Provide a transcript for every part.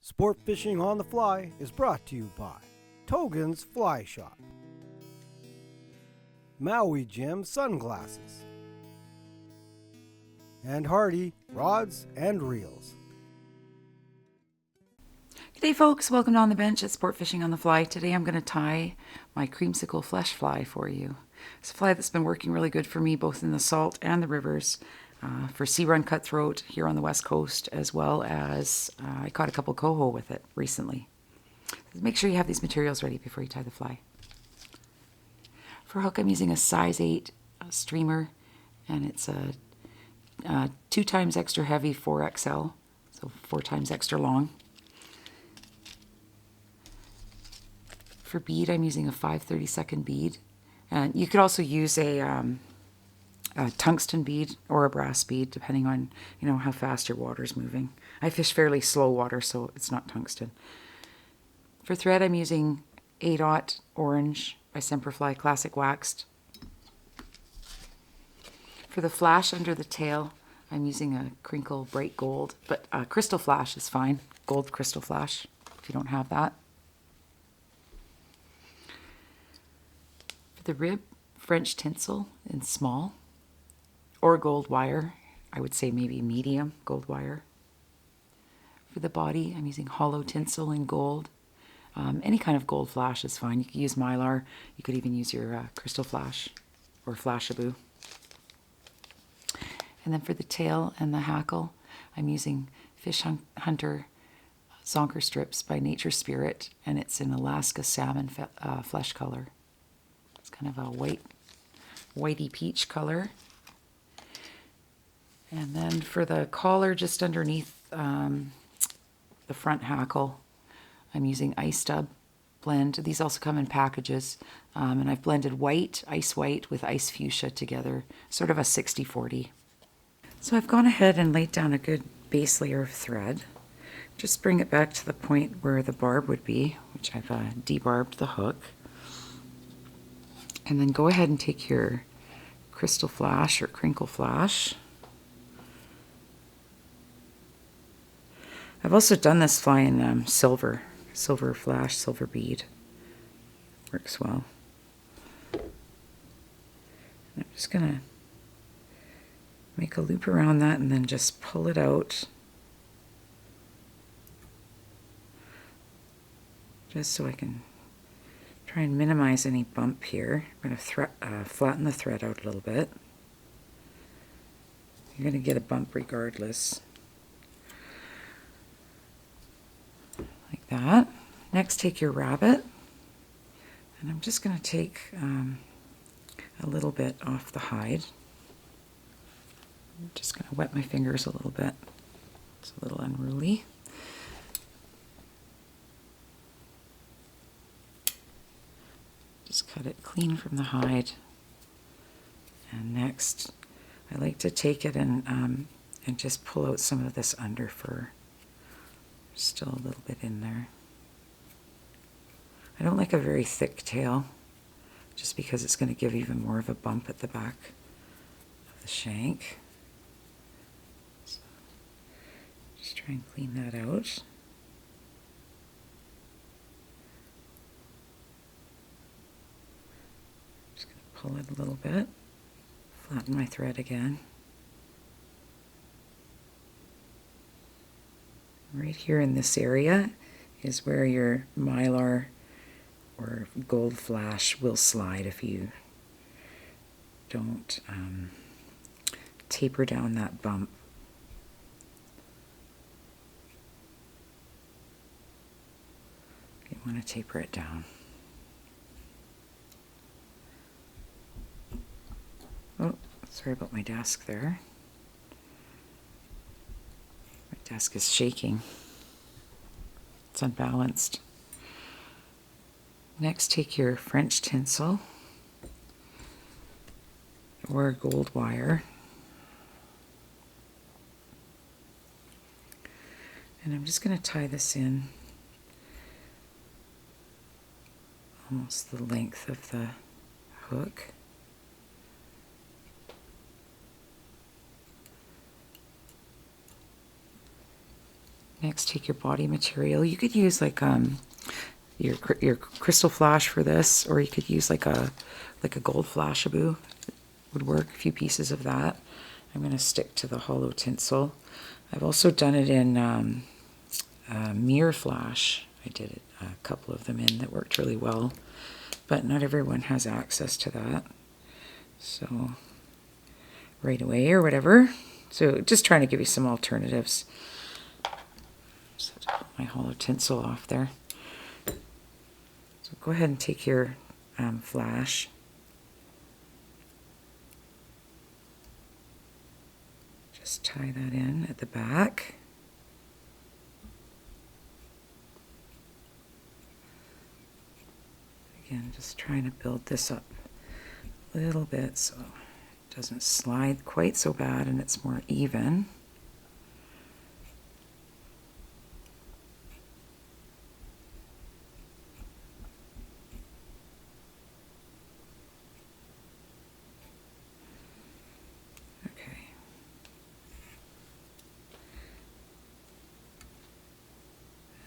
Sport Fishing on the Fly is brought to you by Togen's Fly Shop, Maui Jim Sunglasses, and Hardy Rods and Reels. G'day folks, welcome to On the Bench at Sport Fishing on the Fly. Today I'm going to tie my Creamsicle flesh fly for you. It's a fly that's been working really good for me both in the salt and the rivers for sea run cutthroat here on the west coast, as well as I caught a couple coho with it recently. Make sure you have these materials ready before you tie the fly. For hook I'm using a size 8 streamer, and it's a 2 times extra heavy 4XL, so 4 times extra long. For bead, I'm using a 5/32 bead, and you could also use a tungsten bead or a brass bead, depending on how fast your water's moving. I fish fairly slow water, so it's not tungsten. For thread, I'm using 8/0 orange by Semperfli Classic Waxed. For the flash under the tail, I'm using a crinkle bright gold, but crystal flash is fine. Gold crystal flash, if you don't have that. The rib, French tinsel in small, or gold wire. I would say maybe medium gold wire. For the body, I'm using hollow tinsel in gold. Any kind of gold flash is fine. You could use Mylar. You could even use your crystal flash or Flashaboo. And then for the tail and the hackle, I'm using Fish Hunter Zonker Strips by Nature Spirit, and it's in Alaska salmon flesh color. It's kind of a whitey peach color. And then for the collar just underneath the front hackle, I'm using Ice Dub blend. These also come in packages. And I've blended white, ice white with ice fuchsia together, sort of a 60-40. So I've gone ahead and laid down a good base layer of thread. Just bring it back to the point where the barb would be, which I've debarbed the hook. And then go ahead and take your crystal flash or crinkle flash. I've also done this fly in silver flash, silver bead. Works well. And I'm just gonna make a loop around that and then just pull it out. Just so I can try and minimize any bump here. I'm going to flatten the thread out a little bit. You're going to get a bump regardless. Like that. Next, take your rabbit. And I'm just going to take a little bit off the hide. I'm just going to wet my fingers a little bit. It's a little unruly. Just cut it clean from the hide. And next, I like to take it and just pull out some of this under fur. Still a little bit in there. I don't like a very thick tail, just because it's going to give even more of a bump at the back of the shank. So just try and clean that out. Pull it a little bit, flatten my thread again. Right here in this area is where your Mylar or gold flash will slide if you don't taper down that bump. You want to taper it down. Oh, sorry about my desk there. My desk is shaking. It's unbalanced. Next, take your French tinsel or gold wire. And I'm just going to tie this in almost the length of the hook. Next, take your body material. You could use like your crystal flash for this, or you could use like a gold flashaboo. Would work. A few pieces of that. I'm going to stick to the hollow tinsel. I've also done it in mirror flash. I did a couple of them in that worked really well, but not everyone has access to that. So right away or whatever. So just trying to give you some alternatives. Just have to put my hollow tinsel off there. So go ahead and take your flash. Just tie that in at the back. Again, just trying to build this up a little bit so it doesn't slide quite so bad and it's more even.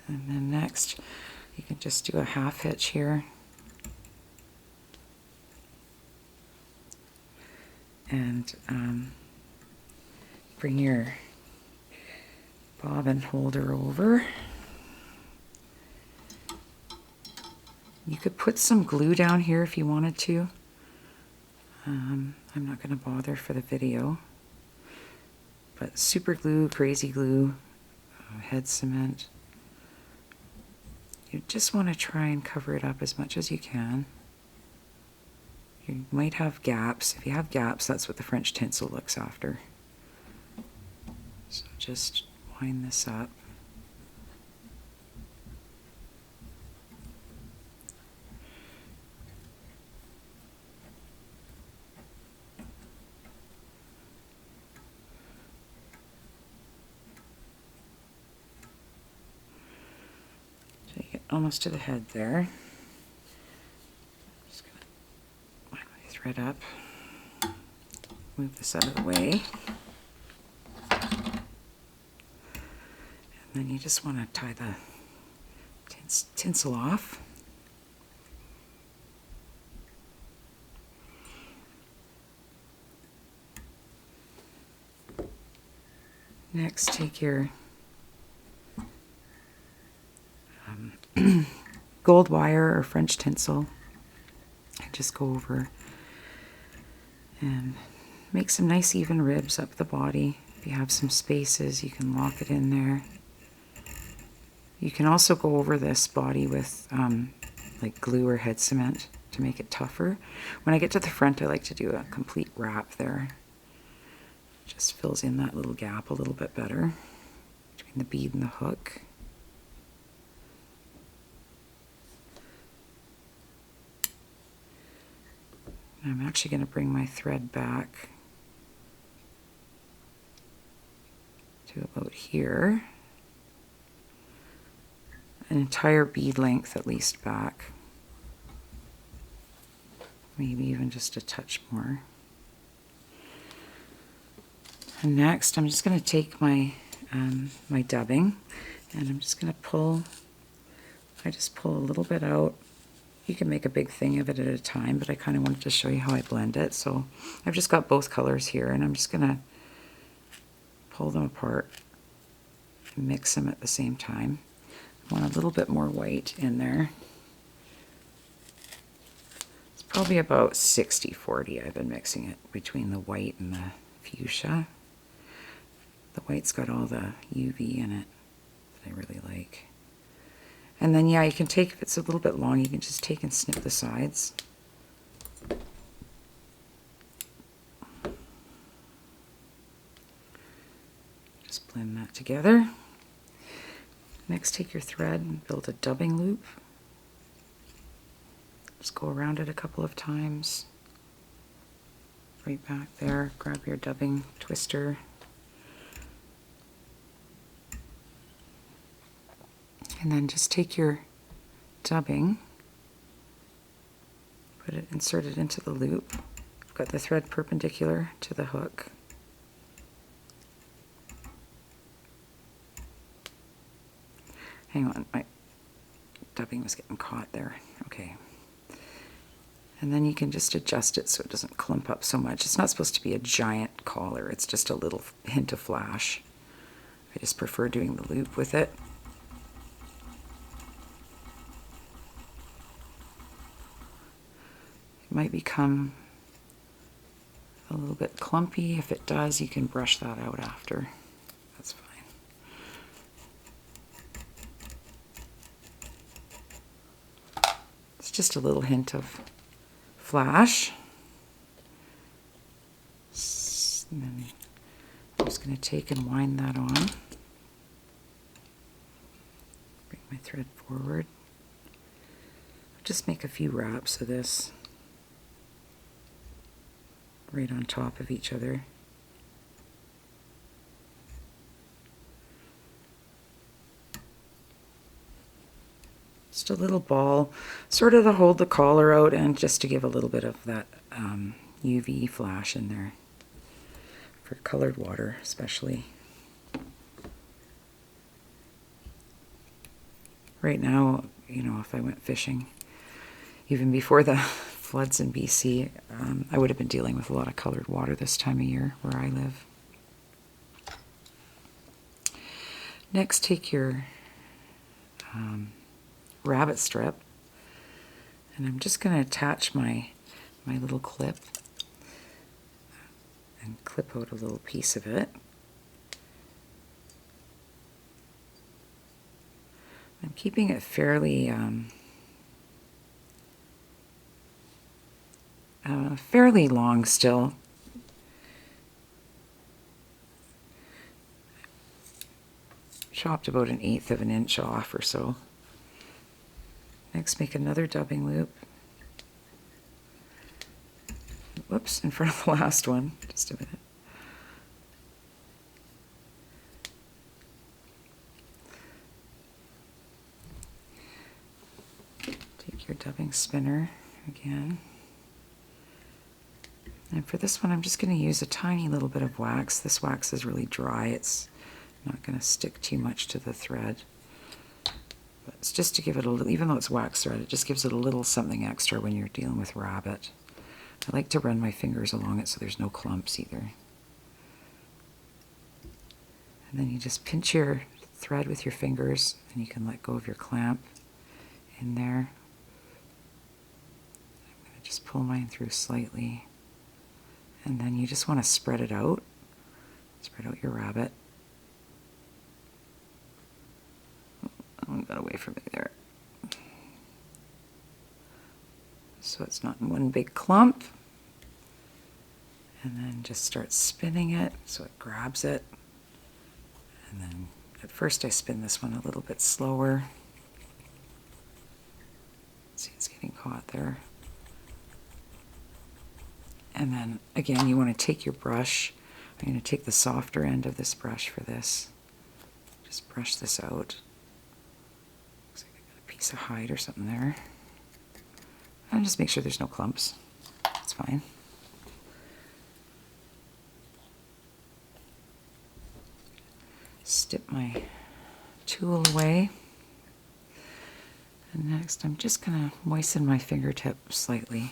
And then next, you can just do a half hitch here. And bring your bobbin holder over. You could put some glue down here if you wanted to. I'm not going to bother for the video. But super glue, crazy glue, head cement. You just want to try and cover it up as much as you can. You might have gaps. If you have gaps, that's what the French tinsel looks after. So just wind this up. Almost to the head there. Just gonna wind my thread up. Move this out of the way. And then you just want to tie the tinsel off. Next, take your gold wire or French tinsel and just go over and make some nice even ribs up the body. If you have some spaces, you can lock it in there. You can also go over this body with like glue or head cement to make it tougher. When I get to the front, I like to do a complete wrap there. Just fills in that little gap a little bit better between the bead and the hook. I'm actually going to bring my thread back to about here. An entire bead length at least back. Maybe even just a touch more. And next I'm just going to take my my dubbing and I'm just going to pull, I just pull a little bit out. You can make a big thing of it at a time, but I kind of wanted to show you how I blend it. So I've just got both colors here and I'm just going to pull them apart and mix them at the same time. I want a little bit more white in there. It's probably about 60-40 I've been mixing it between the white and the fuchsia. The white's got all the UV in it that I really like. And then, yeah, you can take, if it's a little bit long, you can just take and snip the sides. Just blend that together. Next, take your thread and build a dubbing loop. Just go around it a couple of times. Right back there, grab your dubbing twister. And then just take your dubbing, insert it into the loop. I've got the thread perpendicular to the hook. Hang on, my dubbing was getting caught there. Okay. And then you can just adjust it so it doesn't clump up so much. It's not supposed to be a giant collar, it's just a little hint of flash. I just prefer doing the loop with it. It might become a little bit clumpy. If it does, you can brush that out after. That's fine. It's just a little hint of flash. And then I'm just going to take and wind that on. Bring my thread forward. I'll just make a few wraps of this right on top of each other. Just a little ball, sort of to hold the collar out and just to give a little bit of that UV flash in there for colored water especially. Right now, you know, if I went fishing, even before the floods in BC, I would have been dealing with a lot of colored water this time of year where I live. Next, take your rabbit strip, and I'm just going to attach my little clip and clip out a little piece of it. I'm keeping it fairly fairly long still. Chopped about 1/8 of an inch off or so. Next, make another dubbing loop. Whoops, in front of the last one. Just a minute. Take your dubbing spinner again. And for this one, I'm just going to use a tiny little bit of wax. This wax is really dry. It's not going to stick too much to the thread. But it's just to give it a little, even though it's wax thread, it just gives it a little something extra when you're dealing with rabbit. I like to run my fingers along it so there's no clumps either. And then you just pinch your thread with your fingers and you can let go of your clamp in there. I'm going to just pull mine through slightly. And then you just want to spread it out. Spread out your rabbit. Oh, I got away from me there. So it's not in one big clump. And then just start spinning it so it grabs it. And then at first I spin this one a little bit slower. See, it's getting caught there. And then again, you want to take your brush. I'm going to take the softer end of this brush for this. Just brush this out. Looks like I got a piece of hide or something there. And just make sure there's no clumps. That's fine. Dip my tool away. And next I'm just going to moisten my fingertip slightly.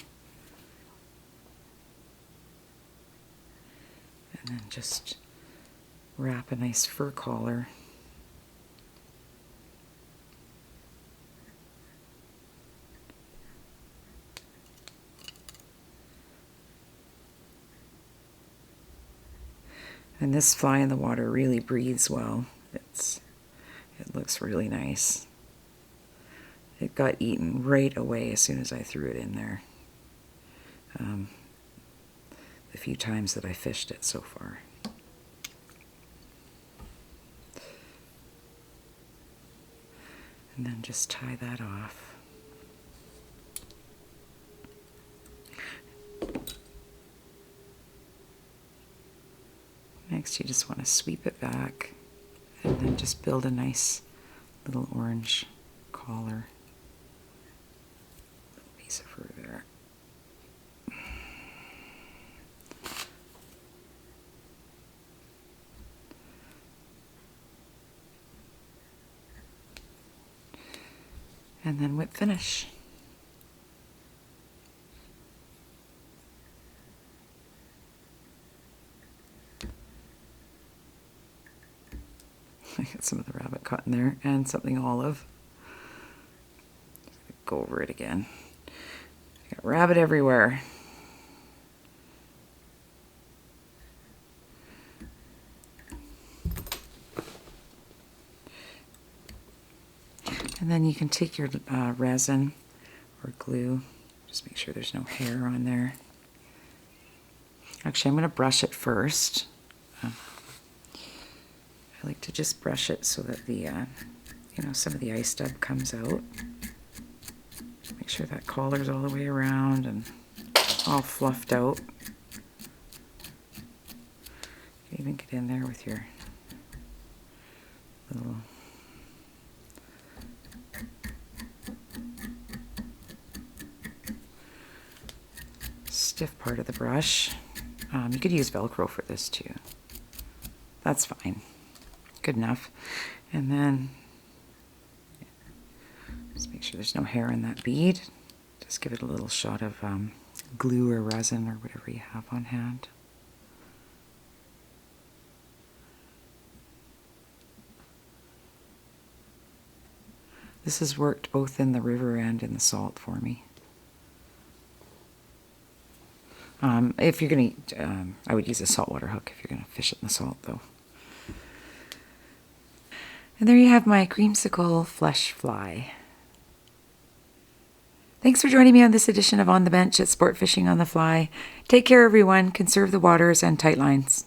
And then just wrap a nice fur collar. And this fly in the water really breathes well. It looks really nice. It got eaten right away as soon as I threw it in there. The few times that I fished it so far. And then just tie that off. Next, you just want to sweep it back and then just build a nice little orange collar. Little piece of fur there. and then whip finish. I got some of the rabbit caught in there and something olive. Go over it again. I got rabbit everywhere. And then you can take your resin or glue. Just make sure there's no hair on there. Actually, I'm going to brush it first. I like to just brush it so that the, some of the ice stub comes out. Make sure that collar's all the way around and all fluffed out. You can even get in there with your little stiff part of the brush. You could use Velcro for this too. That's fine. Good enough. And then just make sure there's no hair in that bead. Just give it a little shot of glue or resin or whatever you have on hand. This has worked both in the river and in the salt for me. If you're going to, I would use a saltwater hook if you're going to fish it in the salt though. And there you have my creamsicle flesh fly. Thanks for joining me on this edition of On the Bench at Sport Fishing on the Fly. Take care everyone, conserve the waters and tight lines.